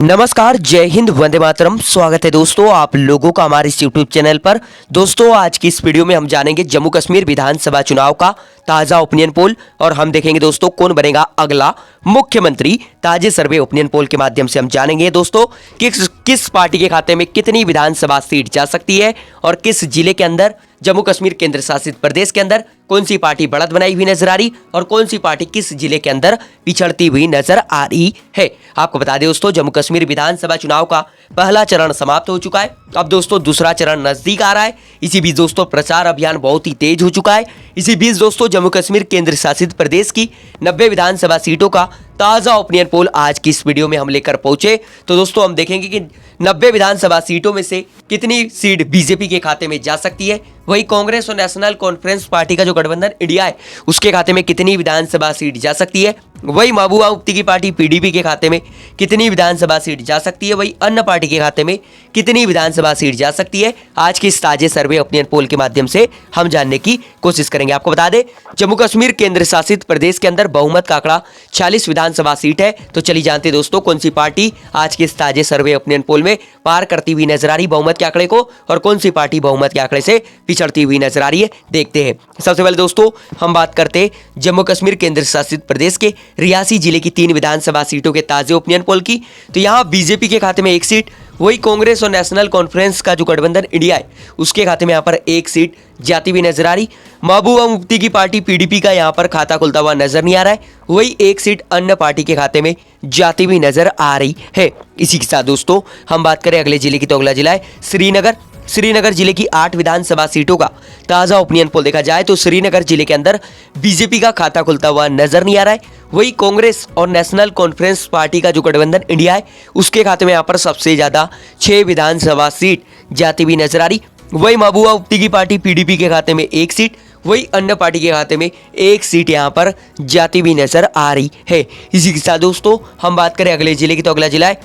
नमस्कार, जय हिंद, वंदे मातरम। स्वागत है दोस्तों आप लोगों का हमारे इस यूट्यूब चैनल पर। दोस्तों आज की इस वीडियो में हम जानेंगे जम्मू कश्मीर विधानसभा चुनाव का ताज़ा ओपिनियन पोल और हम देखेंगे दोस्तों कौन बनेगा अगला मुख्यमंत्री। ताजे सर्वे ओपिनियन पोल के माध्यम से हम जानेंगे दोस्तों कि किस पार्टी के खाते में कितनी विधानसभा सीट जा सकती है और किस जिले के अंदर जम्मू कश्मीर केंद्र शासित प्रदेश के अंदर कौन सी पार्टी बढ़त बनाई हुई नजर आ रही और कौन सी पार्टी किस जिले के अंदर पिछड़ती हुई नजर आ रही है। आपको बता दें दोस्तों जम्मू कश्मीर विधानसभा चुनाव का पहला चरण समाप्त हो चुका है। अब दोस्तों दूसरा चरण नजदीक आ रहा है। इसी बीच दोस्तों प्रचार अभियान बहुत ही तेज हो चुका है। इसी बीच दोस्तों जम्मू कश्मीर केंद्र शासित प्रदेश की 90 विधानसभा सीटों का ताजा ओपिनियन पोल आज की इस वीडियो में हम लेकर पहुंचे। तो दोस्तों हम देखेंगे कि 90 विधानसभा सीटों में से कितनी सीट बीजेपी के खाते में जा सकती है, वही कांग्रेस और नेशनल कॉन्फ्रेंस पार्टी का जो गठबंधन इंडिया है उसके खाते में कितनी विधानसभा सीट जा सकती है, वही महबूबा मुफ्ती की पार्टी पीडीपी के खाते में कितनी विधानसभा सीट जा सकती है, वही अन्य पार्टी के खाते में कितनी विधानसभा सीट जा सकती है। आज के इस ताजे सर्वे ओपिनियन पोल के माध्यम से हम जानने की कोशिश करेंगे। आपको बता दें जम्मू कश्मीर केंद्र शासित प्रदेश के अंदर बहुमत का आंकड़ा 46 विधानसभा सीट है। तो चलिए जानते हैं दोस्तों कौन सी पार्टी आज के इस ताजे सर्वे ओपिनियन पोल में पार करती हुई नजर आ रही बहुमत के आंकड़े को और कौन सी पार्टी बहुमत के आंकड़े से पिछड़ती हुई नजर आ रही है, देखते हैं। सबसे पहले दोस्तों हम बात करते हैं जम्मू कश्मीर केंद्र शासित प्रदेश के रियासी जिले की 3 विधानसभा सीटों के ताजे ओपिनियन पोल की। तो यहाँ बीजेपी के खाते में 1 सीट, वही कांग्रेस और नेशनल कॉन्फ्रेंस का जो गठबंधन इंडिया है उसके खाते में यहाँ पर 1 सीट जाती हुई नजर आ रही। महबूबा मुफ्ती की पार्टी पीडीपी का यहाँ पर खाता खुलता हुआ नजर नहीं आ रहा है, वही 1 सीट अन्य पार्टी के खाते में जाती हुई नजर आ रही है। इसी के साथ दोस्तों हम बात करें अगले जिले की, तो अगला जिला है श्रीनगर जिले की 8 विधानसभा सीटों का ताजा ओपिनियन पोल देखा जाए तो श्रीनगर जिले के अंदर बीजेपी का खाता खुलता हुआ नजर नहीं आ रहा है, वही कांग्रेस और नेशनल कॉन्फ्रेंस पार्टी का जो गठबंधन इंडिया है उसके खाते में यहाँ पर सबसे ज्यादा 6 विधानसभा सीट जाती हुई नजर आ रही। वही महबूबा मुफ्ती की पार्टी पीडीपी के खाते में 1 सीट, वही अन्य पार्टी के खाते में 1 सीट यहाँ पर जाती हुई नजर आ रही है। इसी के साथ दोस्तों हम बात करें अगले जिले की, तो अगला जिला है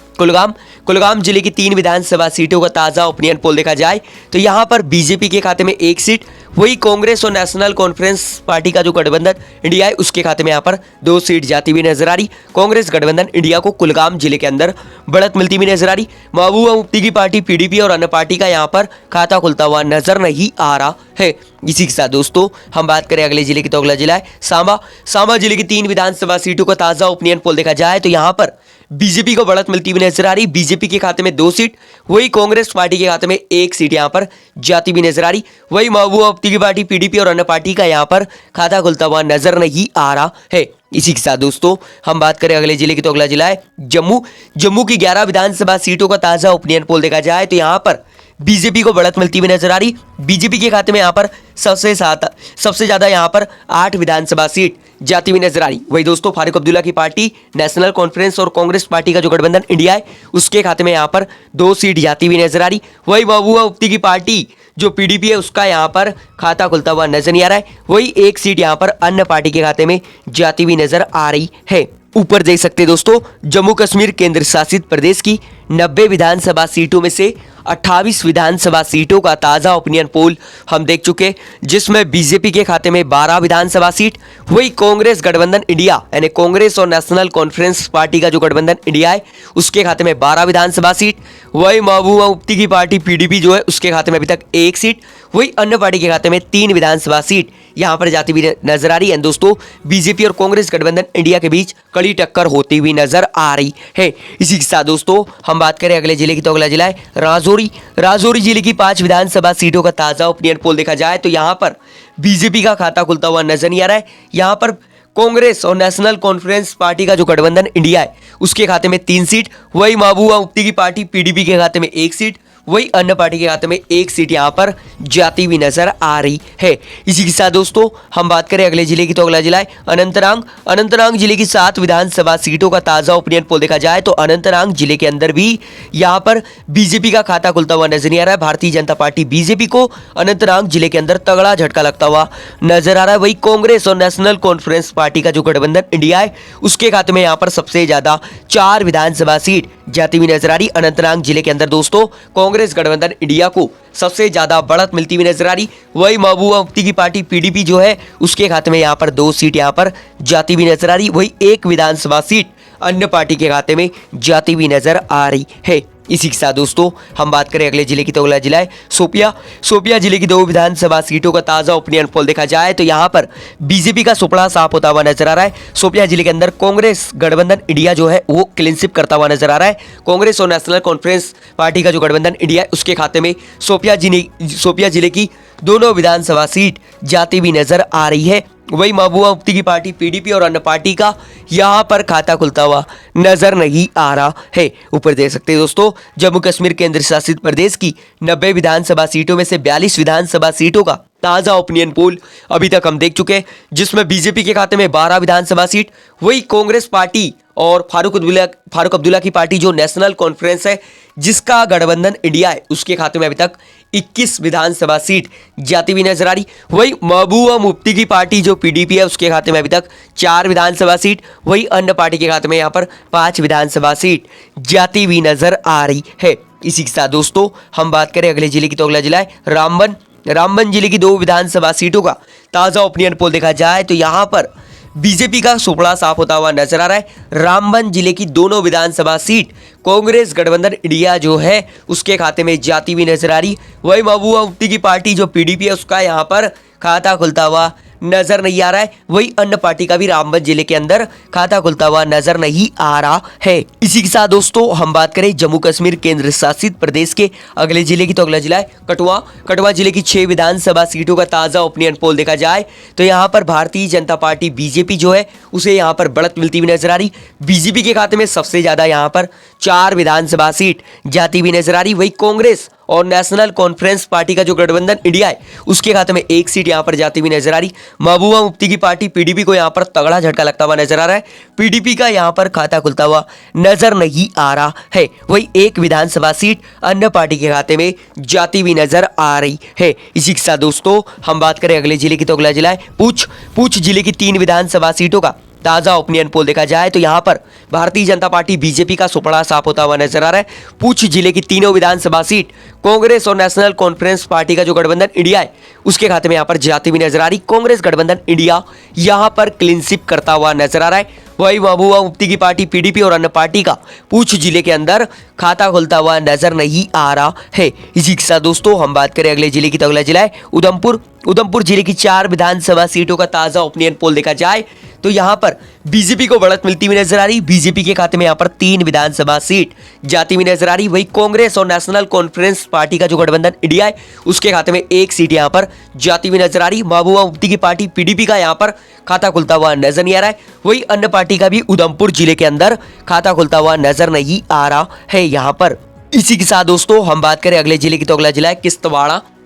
कुलगाम जिले की 3 विधानसभा सीटों का ताजा ओपिनियन पोल देखा जाए तो यहाँ पर बीजेपी के खाते में 1 सीट, वही कांग्रेस और नेशनल कॉन्फ्रेंस पार्टी का जो गठबंधन इंडिया है उसके खाते में यहाँ पर 2 सीट जाती हुई नजर आ रही। कांग्रेस गठबंधन इंडिया को कुलगाम जिले के अंदर बढ़त मिलती हुई नजर आ रही। महबूबा मुफ्ती की पार्टी पीडीपी और अन्य पार्टी का यहाँ पर खाता खुलता हुआ नजर नहीं आ रहा है। इसी के साथ दोस्तों हम बात करें अगले जिले की, तो अगला जिला है सांबा जिले की 3 विधानसभा सीटों का ताजा ओपिनियन पोल देखा जाए तो यहाँ पर बीजेपी को बढ़त मिलती हुई नजर आ रही। बीजेपी के खाते में 2 सीट, वही कांग्रेस पार्टी के खाते में 1 सीट यहाँ पर जाती हुई नजर आ रही। वही महबूबा मुफ्ती की पार्टी पीडीपी और अन्य पार्टी का यहाँ पर खाता खुलता हुआ नजर नहीं आ रहा है। इसी के साथ दोस्तों हम बात करें अगले जिले की, तो अगला जिला है जम्मू की 11 विधानसभा सीटों का ताजा ओपिनियन पोल देखा जाए तो यहाँ पर बीजेपी को बढ़त मिलती हुई नजर आ रही। बीजेपी के खाते में यहाँ पर सबसे ज्यादा यहाँ पर 8 विधानसभा सीट जाती हुई नजर आ रही। वही दोस्तों फारूक अब्दुल्ला की पार्टी नेशनल कॉन्फ्रेंस और कांग्रेस पार्टी का जो गठबंधन इंडिया है उसके खाते में यहाँ पर 2 सीट जाती हुई नजर आ रही। वही महबूबा मुफ्ती की पार्टी जो पीडीपी है उसका यहाँ पर खाता खुलता हुआ नजर नहीं आ रहा है, वही 1 सीट यहाँ पर अन्य पार्टी के खाते में जाती हुई नजर आ रही है। ऊपर देख सकते हैं दोस्तों जम्मू कश्मीर केंद्र शासित प्रदेश की 90 विधानसभा सीटों में से 28 विधानसभा सीटों का ताज़ा ओपिनियन पोल हम देख चुके, जिसमें बीजेपी के खाते में 12 विधानसभा सीट, वही कांग्रेस गठबंधन इंडिया यानी कांग्रेस और नेशनल कॉन्फ्रेंस पार्टी का जो गठबंधन इंडिया है उसके खाते में 12 विधानसभा सीट, वही महबूबा मुफ्ती की पार्टी पीडीपी जो है उसके खाते में अभी तक 1 सीट, वही अन्य पार्टी के खाते में 3 विधानसभा सीट यहाँ पर जाती हुई नजर आ रही है। दोस्तों बीजेपी और कांग्रेस गठबंधन इंडिया के बीच कड़ी टक्कर होती हुई नजर आ रही है। इसी के साथ दोस्तों हम बात करें अगले जिले की, तो अगला जिला है राजौरी जिले की 5 विधानसभा सीटों का ताजा ओपिनियन पोल देखा जाए तो यहाँ पर बीजेपी का खाता खुलता हुआ नजर नहीं आ रहा है। यहाँ पर कांग्रेस और नेशनल कॉन्फ्रेंस पार्टी का जो गठबंधन इंडिया है उसके खाते में 3 सीट, वही महबूबा मुफ्ती की पार्टी पीडीपी के खाते में 1 सीट, वही अन्य पार्टी के खाते में 1 सीट यहाँ पर जाती हुई नजर आ रही है। इसी के साथ दोस्तों हम बात करें अगले जिले की, तो अगला जिला है अनंतनाग जिले की 7 विधानसभा सीटों का ताजा ओपिनियन पोल देखा जाए तो अनंतनाग जिले के अंदर भी यहाँ पर बीजेपी का खाता खुलता हुआ नजर नहीं आ रहा है। भारतीय जनता पार्टी बीजेपी को अनंतनाग जिले के अंदर तगड़ा झटका लगता हुआ नजर आ रहा है। वही कांग्रेस और नेशनल कॉन्फ्रेंस पार्टी का जो गठबंधन इंडिया है उसके खाते में यहाँ पर सबसे ज्यादा 4 विधानसभा सीट जाती हुई नजर आ रही। अनंतनाग जिले के अंदर दोस्तों कांग्रेस गठबंधन इंडिया को सबसे ज्यादा बढ़त मिलती हुई नजर आ रही। वही महबूबा मुफ्ती की पार्टी पीडीपी जो है उसके खाते में यहाँ पर 2 सीट यहाँ पर जाती हुई नजर आ रही। वही 1 विधानसभा सीट अन्य पार्टी के खाते में जाती हुई नजर आ रही है। इसी के साथ दोस्तों हम बात करें अगले जिले की, तो अगला जिला है शोपिया जिले की 2 विधानसभा सीटों का ताजा ओपिनियन पोल देखा जाए तो यहाँ पर बीजेपी का सुपड़ा साफ होता हुआ नजर आ रहा है। शोपिया जिले के अंदर कांग्रेस गठबंधन इंडिया जो है वो क्लीन स्वीप करता हुआ नजर आ रहा है। कांग्रेस और नेशनल कॉन्फ्रेंस पार्टी का जो गठबंधन इंडिया है उसके खाते में शोपिया जिले की दोनों विधानसभा सीट जाती हुई नजर आ रही है। वही महबूबा मुफ्ती की पार्टी पीडीपी और अन्य पार्टी का यहां पर खाता खुलता हुआ नजर नहीं आ रहा है। ऊपर देख सकते हैं दोस्तों, जम्मू कश्मीर केंद्र शासित प्रदेश की 90 विधानसभा सीटों में से 42 विधानसभा सीटों का ताजा ओपिनियन पोल अभी तक हम देख चुके हैं, जिसमें बीजेपी के खाते में 12 विधानसभा सीट, वही कांग्रेस पार्टी और फारूक अब्दुल्ला की पार्टी जो नेशनल कॉन्फ्रेंस है जिसका गठबंधन इंडिया है उसके खाते में अभी तक 21 विधानसभा सीट जाती हुई नजर आ रही। वही महबूबा मुफ्ती की पार्टी जो पीडीपी है उसके खाते में अभी तक 4 विधानसभा सीट, वही अन्य पार्टी के खाते में यहाँ पर 5 विधानसभा सीट जाती हुई नजर आ रही है। इसी के साथ दोस्तों हम बात करें अगले जिले की, तो अगला जिला है रामबन जिले की 2 विधानसभा सीटों का ताजा ओपिनियन पोल देखा जाए तो यहाँ पर बीजेपी का सुपड़ा साफ होता हुआ नजर आ रहा है। रामबन जिले की दोनों विधानसभा सीट कांग्रेस गठबंधन इंडिया जो है उसके खाते में जाती हुई नजर आ रही। वही महबूबा मुफ्ती की पार्टी जो पीडीपी है उसका यहाँ पर खाता खुलता हुआ नजर नहीं आ रहा है। वही अन्य पार्टी का भी रामबन जिले के अंदर खाता खुलता हुआ नजर नहीं आ रहा है। इसी के साथ दोस्तों हम बात करें जम्मू कश्मीर केंद्र शासित प्रदेश के अगले जिले की, तो अगला जिला है कठुआ जिले की 6 विधानसभा सीटों का ताजा ओपिनियन पोल देखा जाए तो यहाँ पर भारतीय जनता पार्टी बीजेपी जो है उसे यहाँ पर बढ़त मिलती हुई नजर आ रही। बीजेपी के खाते में सबसे ज्यादा यहाँ पर 4 विधानसभा सीट जाती हुई नजर आ रही। वही कांग्रेस और नेशनल कॉन्फ्रेंस पार्टी का जो गठबंधन इंडिया है उसके खाते में 1 सीट यहां पर जाती हुई नजर आ रही। महबूबा मुफ्ती की पार्टी पीडीपी को यहां पर तगड़ा झटका लगता हुआ नजर आ रहा है। पीडीपी का यहां पर खाता खुलता हुआ नजर नहीं आ रहा है। वही 1 विधानसभा सीट अन्य पार्टी के खाते में जाती हुई नजर आ रही है। इसी के साथ दोस्तों हम बात करें अगले जिले की, तो अगला जिला है पूछ जिले की 3 विधानसभा सीटों का ताजा ओपिनियन पोल देखा जाए तो यहां पर भारतीय जनता पार्टी बीजेपी का सुपड़ा साफ होता हुआ नजर आ रहा है। पूछ जिले की तीनों विधानसभा सीट कांग्रेस और नेशनल कॉन्फ्रेंस पार्टी का जो गठबंधन इंडिया है उसके खाते में यहां पर जाती हुई नजर आ रही। कांग्रेस गठबंधन इंडिया यहां पर क्लीन स्वीप करता हुआ नजर आ रहा है। वही महबूबा मुफ्ती की पार्टी पीडीपी और अन्य पार्टी का पूछ जिले के अंदर खाता खुलता हुआ नजर नहीं आ रहा है। इसी के साथ दोस्तों हम बात करें अगले जिले की, तो अगला जिला है उधमपुर जिले की 4 विधानसभा सीटों का ताजा ओपिनियन पोल देखा जाए तो यहां पर बीजेपी को बढ़त मिलती हुई नजर आ रही। बीजेपी के खाते में यहां पर 3 विधानसभा सीट जाती हुई नजर आ रही। वही कांग्रेस और नेशनल कॉन्फ्रेंस पार्टी का जो गठबंधन इंडिया है उसके खाते में 1 सीट यहां पर जाती हुई नजर आ रही। महबूबा मुफ्ती की पार्टी पीडीपी का यहां पर खाता खुलता हुआ नजर नहीं आ रहा है। वही अन्य पार्टी का भी उधमपुर जिले के अंदर खाता खुलता हुआ नजर नहीं आ रहा है यहां पर। इसी के साथ दोस्तों हम बात करें अगले जिले की, तो अगला जिला है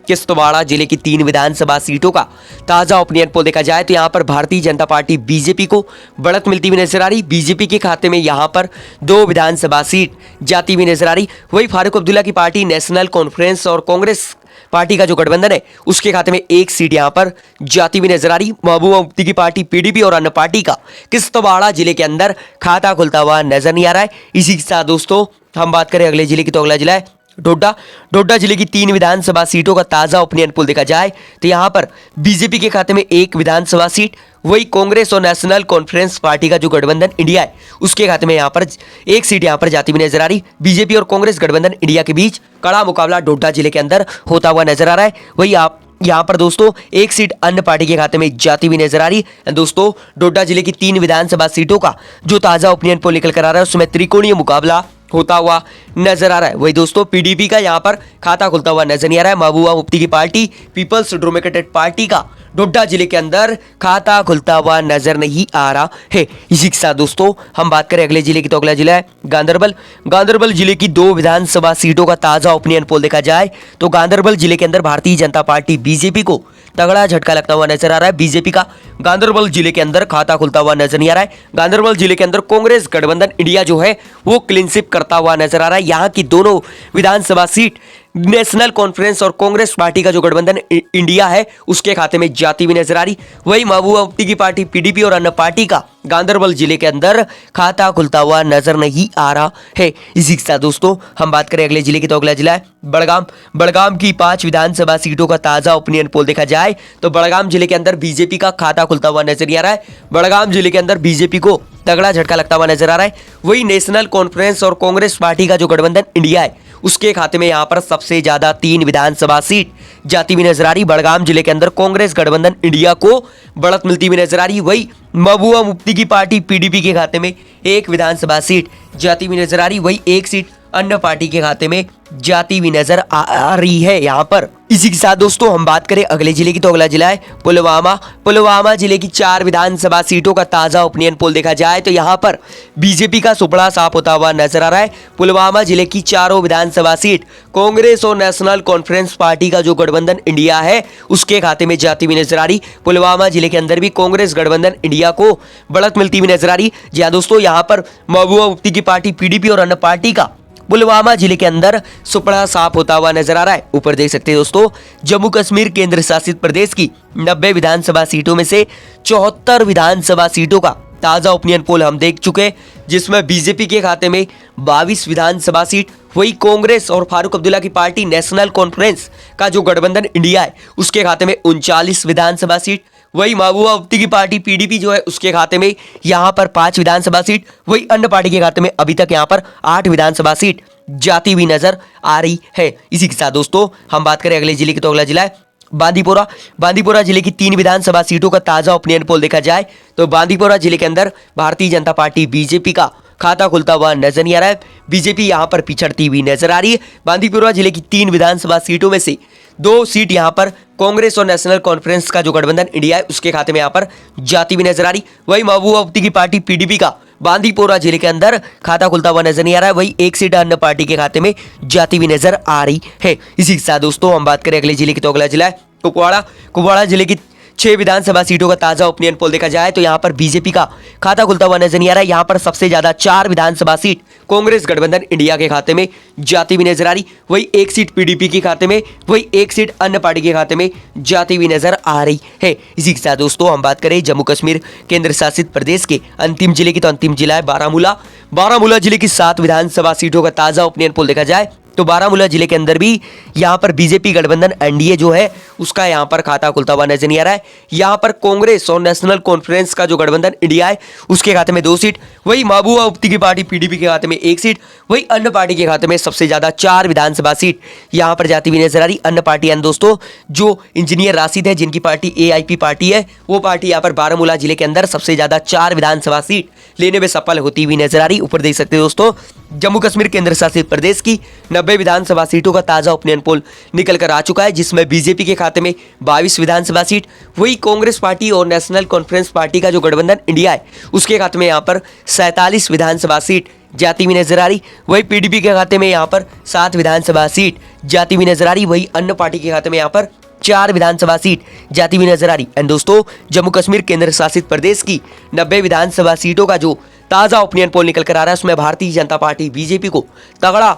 किश्तवाड़ा जिले की 3 विधानसभा सीटों का ताजा ओपिनियन पोल देखा जाए तो यहां पर भारतीय जनता पार्टी बीजेपी को बढ़त मिलती हुई नजर आ रही। बीजेपी के खाते में यहां पर 2 विधानसभा सीट जाती हुई नजर आ रही। वही फारूक अब्दुल्ला की पार्टी नेशनल कॉन्फ्रेंस और कांग्रेस पार्टी का जो गठबंधन है उसके खाते में 1 सीट यहां पर जाती हुई नजर आ रही। महबूबा मुफ्ती की पार्टी पीडीपी और अन्य पार्टी का किश्तवाड़ा जिले के अंदर खाता खुलता हुआ नजर नहीं आ रहा है। इसी के साथ दोस्तों हम बात करें अगले जिले की, तो अगला जिला है डोडा जिले की 3 विधानसभा सीटों का ताजा ओपिनियन पोल देखा जाए तो यहां पर बीजेपी के खाते में 1 विधानसभा सीट, वही कांग्रेस और नेशनल कॉन्फ्रेंस पार्टी का जो गठबंधन इंडिया है उसके खाते में यहां पर 1 सीट यहां पर जाती हुई नजर आ रही। बीजेपी और कांग्रेस गठबंधन इंडिया के बीच कड़ा मुकाबला डोडा जिले के अंदर होता हुआ नजर आ रहा है। वही आप यहां पर दोस्तों 1 सीट अन्य पार्टी के खाते में जाती हुई नजर आ रही। दोस्तों डोडा जिले की 3 विधानसभा सीटों का जो ताजा ओपिनियन पोल निकल कर आ रहा है उसमें त्रिकोणीय मुकाबला होता हुआ नजर आ रहा है। वही दोस्तों पीडीपी का यहां पर खाता खुलता हुआ नजर नहीं आ रहा है। महबूबा मुफ्ती की पार्टी पीपल्स डेमोक्रेटिक पार्टी का डोडा जिले के अंदर खाता खुलता हुआ नजर नहीं आ रहा है। इसी के साथ दोस्तों हम बात करें अगले जिले की, तो अगला जिला है गांधरबल जिले की 2 विधानसभा सीटों का ताजा ओपिनियन पोल देखा जाए तो गांधरबल जिले के अंदर भारतीय जनता पार्टी बीजेपी को तगड़ा झटका लगता हुआ नजर आ रहा है। बीजेपी का गांधरबल जिले के अंदर खाता खुलता हुआ नजर नहीं आ रहा है। गांधरबल जिले के अंदर कांग्रेस गठबंधन इंडिया जो है वो क्लीन स्वीप करता हुआ नजर आ रहा है। यहाँ की दोनों विधानसभा सीट नेशनल कॉन्फ्रेंस और कांग्रेस पार्टी का जो गठबंधन इंडिया है उसके खाते में जाती हुई नजर आ रही। वही महबूबा मुफ्ती की पार्टी पीडीपी और अन्य पार्टी का गांधरबल जिले के अंदर खाता खुलता हुआ नजर नहीं आ रहा है। इसी के साथ दोस्तों हम बात करें अगले जिले की, तो अगला जिला है बड़गाम। बड़गाम की 5 विधानसभा सीटों का ताजा ओपिनियन पोल देखा जाए तो बड़गाम जिले के अंदर बीजेपी का खाता खुलता हुआ नजर नहीं आ रहा है। बड़गाम जिले के अंदर बीजेपी को तगड़ा झटका लगता हुआ नजर आ रहा है। वही नेशनल कॉन्फ्रेंस और कांग्रेस पार्टी का जो गठबंधन इंडिया है उसके खाते में यहां पर सबसे ज्यादा 3 विधानसभा सीट जाती हुई नजर आ रही। बड़गाम जिले के अंदर कांग्रेस गठबंधन इंडिया को बढ़त मिलती हुई नजर आ रही। वही महबूबा मुफ्ती की पार्टी पीडीपी के खाते में 1 विधानसभा सीट जाती हुई नजर आ रही। वही 1 सीट अन्य पार्टी के खाते में जाती हुई नजर आ रही है यहाँ पर। इसी के साथ दोस्तों हम बात करें अगले जिले की, तो अगला जिला है पुलवामा। पुलवामा जिले की 4 विधानसभा सीटों का ताजा ओपिनियन पोल देखा जाए तो यहाँ पर बीजेपी का सुपड़ा साफ होता हुआ नजर आ रहा है। पुलवामा जिले की 4 विधानसभा सीट कांग्रेस और नेशनल कॉन्फ्रेंस पार्टी का जो गठबंधन इंडिया है उसके खाते में जाती हुई नजर आ रही। पुलवामा जिले के अंदर भी कांग्रेस गठबंधन इंडिया को बढ़त मिलती हुई नजर आ रही। जी हाँ दोस्तों, यहाँ पर महबूबा मुफ्ती की पार्टी पीडीपी और अन्य पार्टी का पुलवामा जिले के अंदर सुपड़ा साफ होता हुआ नजर आ रहा है। ऊपर देख सकते हैं दोस्तों, जम्मू कश्मीर केंद्र शासित प्रदेश की 90 विधानसभा सीटों में से 74 विधानसभा सीटों का ताजा ओपिनियन पोल हम देख चुके, जिसमें बीजेपी के खाते में 22 विधानसभा सीट, वही कांग्रेस और फारूक अब्दुल्ला की पार्टी नेशनल कॉन्फ्रेंस का जो गठबंधन इंडिया है उसके खाते में 39 विधानसभा सीट, वही महबूबा मुफ्ती की पार्टी पीडीपी जो है उसके खाते में यहां पर 5 विधानसभा सीट, वही अन्य पार्टी के खाते में अभी तक यहां पर 8 विधानसभा सीट जाती हुई नजर आ रही है। इसी के साथ दोस्तों हम बात करें अगले जिले की, तो अगला जिला है बांदीपोरा। बांदीपोरा जिले की 3 विधानसभा सीटों का ताजा ओपिनियन पोल देखा जाए तो बांदीपोरा जिले के अंदर भारतीय जनता पार्टी बीजेपी का खाता खुलता हुआ नजर नहीं आ रहा है। बीजेपी यहां पर पिछड़ती हुई नजर आ रही है। बांदीपोरा जिले की 3 विधानसभा सीटों में से 2 सीट यहां पर कांग्रेस और नेशनल कॉन्फ्रेंस का जो गठबंधन इंडिया है उसके खाते में यहां पर जाती हुई नजर आ रही। वही महबूबा मुफ्ती की पार्टी पीडीपी का बांदीपोरा जिले के अंदर खाता खुलता हुआ नजर नहीं आ रहा है। वही 1 सीट अन्य पार्टी के खाते में जाती हुई नजर आ रही है। इसी के साथ दोस्तों हम बात करें अगले जिले की, तो अगला जिला है कुपवाड़ा। कुपवाड़ा जिले की 6 विधानसभा सीटों का ताजा ओपिनियन पोल देखा जाए तो यहां पर बीजेपी का खाता खुलता हुआ नजर नहीं आ रहा है। यहां पर सबसे ज्यादा 4 विधानसभा सीट कांग्रेस गठबंधन इंडिया के खाते में जाती हुई नजर आ रही। वही 1 सीट पीडीपी के खाते में, वही 1 सीट अन्य पार्टी के खाते में जाती हुई नजर आ रही है। इसी के साथ दोस्तों हम बात करें जम्मू कश्मीर केंद्र शासित प्रदेश के अंतिम जिले की, तो अंतिम जिला है बारामूला। बारामूला जिले की 7 विधानसभा सीटों का ताजा ओपिनियन पोल देखा जाए तो बारामूला जिले के अंदर भी यहां पर बीजेपी गठबंधन एनडीए जो है उसका यहां पर खाता खुलता हुआ नजर नहीं आ रहा है। यहां पर कांग्रेस और नेशनल कॉन्फ्रेंस का जो गठबंधन इंडिया है उसके खाते में 2 सीट, वही महबूबा मुफ्ती की पार्टी पीडीपी के खाते में 1 सीट, वही अन्य पार्टी के खाते में सबसे ज्यादा 4 विधानसभा सीट यहां पर जाती हुई नजर आ रही। अन्य पार्टी दोस्तों जो इंजीनियर राशिद है जिनकी पार्टी एआईपी पार्टी है, वो पार्टी यहां पर बारामूला जिले के अंदर सबसे ज्यादा 4 विधानसभा सीट लेने में सफल होती हुई नजर आ रही। ऊपर देख सकते हैं दोस्तों, जम्मू कश्मीर केंद्र शासित प्रदेश की 90 विधानसभा सीटों का ताजा ओपिनियन पोल निकल कर आ चुका है, जिसमें बीजेपी के खाते में 22 विधानसभा सीट, वही कांग्रेस पार्टी और नेशनल कॉन्फ्रेंस पार्टी का जो गठबंधन इंडिया है उसके खाते में यहां पर 47 विधानसभा सीट जाती हुई नजर आ रही। वही पीडीपी के खाते में यहां पर 7 विधानसभा सीट जाती हुई नजर आ रही। वही अन्य पार्टी के खाते में यहां पर 4 विधानसभा सीट जाती हुई नजर आ रही। एंड दोस्तों जम्मू कश्मीर केंद्र शासित प्रदेश की 90 विधानसभा सीटों का जो ताजा ओपिनियन पोल निकल कर आ रहा है उसमें भारतीय जनता पार्टी बीजेपी को तगड़ा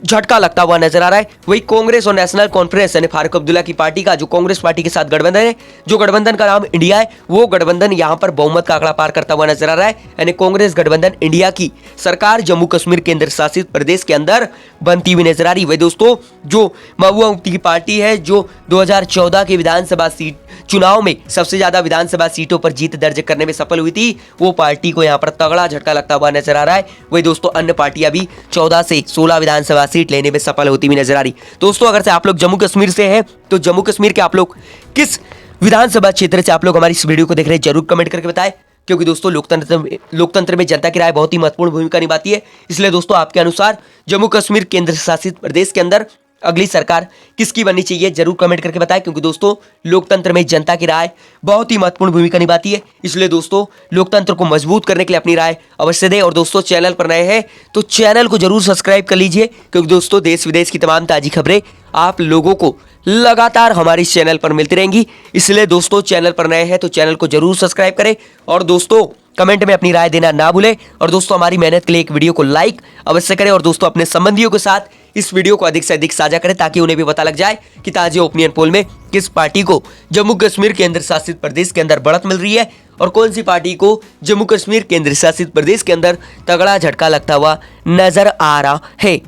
झटका लगता हुआ नजर आ रहा है। वही कांग्रेस और नेशनल कॉन्फ्रेंस यानी फारूक अब्दुल्ला की पार्टी का जो कांग्रेस पार्टी के साथ गठबंधन है, जो गठबंधन का नाम इंडिया है, वो गठबंधन यहां पर बहुमत का आंकड़ा पार करता हुआ नजर आ रहा है। यानी कांग्रेस गठबंधन इंडिया की सरकार जम्मू कश्मीर केंद्र शासित प्रदेश के अंदर बनती हुई नजर आ रही। वही दोस्तों जो महबूबा मुफ्ती की पार्टी है जो 2014 के विधानसभा सीट चुनाव में सबसे ज्यादा विधानसभा सीटों पर जीत दर्ज करने में सफल हुई थी, वो पार्टी को यहां पर तगड़ा झटका लगता हुआ नजर आ रहा है। वही दोस्तों अन्य पार्टियां भी 14 से 16 विधानसभा सीट लेने में सफल होती हुई नजर आ रही। दोस्तों अगर से आप लोग जम्मू कश्मीर से हैं तो जम्मू कश्मीर के आप लोग किस विधानसभा क्षेत्र से आप लोग हमारी इस वीडियो को देख रहे हैं जरूर कमेंट करके बताएं, क्योंकि दोस्तों लोकतंत्र में जनता की राय बहुत ही महत्वपूर्ण भूमिका निभाती है। इसलिए दोस्तों आपके अनुसार जम्मू कश्मीर केंद्र शासित प्रदेश के अंदर अगली सरकार किसकी बननी चाहिए जरूर कमेंट करके बताएं, क्योंकि दोस्तों लोकतंत्र में जनता की राय बहुत ही महत्वपूर्ण भूमिका निभाती है। इसलिए दोस्तों लोकतंत्र को मजबूत करने के लिए अपनी राय अवश्य दें। और दोस्तों चैनल पर नए हैं तो चैनल को जरूर सब्सक्राइब कर लीजिए, क्योंकि दोस्तों देश विदेश की तमाम ताजी खबरें आप लोगों को लगातार हमारे इस चैनल पर मिलती रहेंगी। इसलिए दोस्तों चैनल पर नए हैं तो चैनल को जरूर सब्सक्राइब करें और दोस्तों कमेंट में अपनी राय देना ना भूलें। और दोस्तों हमारी मेहनत के लिए एक वीडियो को लाइक अवश्य करें और दोस्तों अपने संबंधियों के साथ इस वीडियो को अधिक से अधिक साझा करें ताकि उन्हें भी पता लग जाए कि ताजा ओपिनियन पोल में किस पार्टी को जम्मू कश्मीर केंद्र शासित प्रदेश के अंदर बढ़त मिल रही है और कौन सी पार्टी को जम्मू कश्मीर केंद्र शासित प्रदेश के अंदर तगड़ा झटका लगता हुआ नजर आ रहा है।